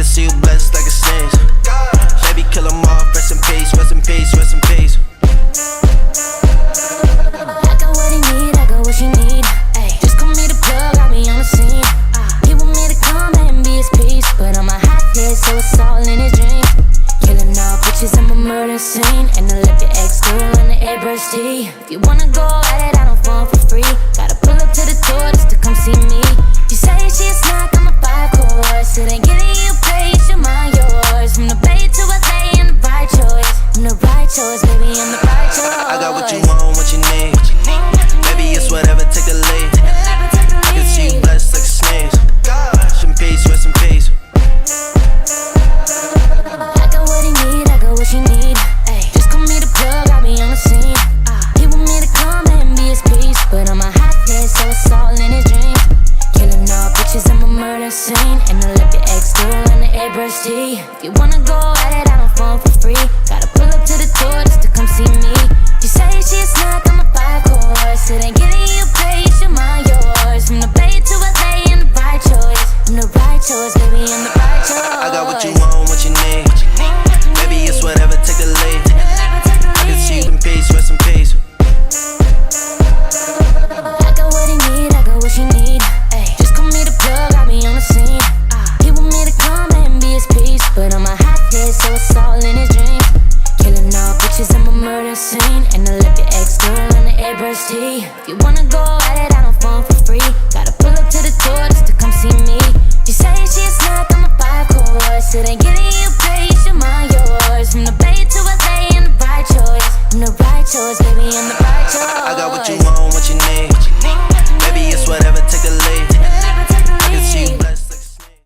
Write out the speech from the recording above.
can see you blessed like a sneeze. Baby, kill 'em off, rest in peace, rest in peace, rest in peace. I got what he need, I got what she need. Ay, just call me the plug, I'll be on the scene. He want me to come and be his peace, but I'm a hot head, so it's all in his dreams. Killing all bitches, I'm a murder scene, and I left your ex girl in the airbrush tee. If you wanna go at it, I don't fall for free. Gotta pull up to the door just to come see me. You say she a snack, I'm a 5-course. It ain't getting you paid, you're mine, yours. From the Bay to LA, I'm the right choice. I'm the right choice, baby, I'm the right choice. I got what you want, what you need. Baby, it's whatever, take the lead. I can see you blessed like a sneeze. Rest in peace, rest in peace. I got what he need, I got what she need. Ay, just call me the plug, I'll be on the scene. He want me to come and be his peace, but I'm a hot head, so it's all in his dreams. Killing all bitches, I'm a murder scene, and I left your ex girl in the airbrush tee. If you wanna go at it, I don't fall for free. Gotta pull up to the door just to come see me. You say she a snack, I'm a 5-course. It ain't getting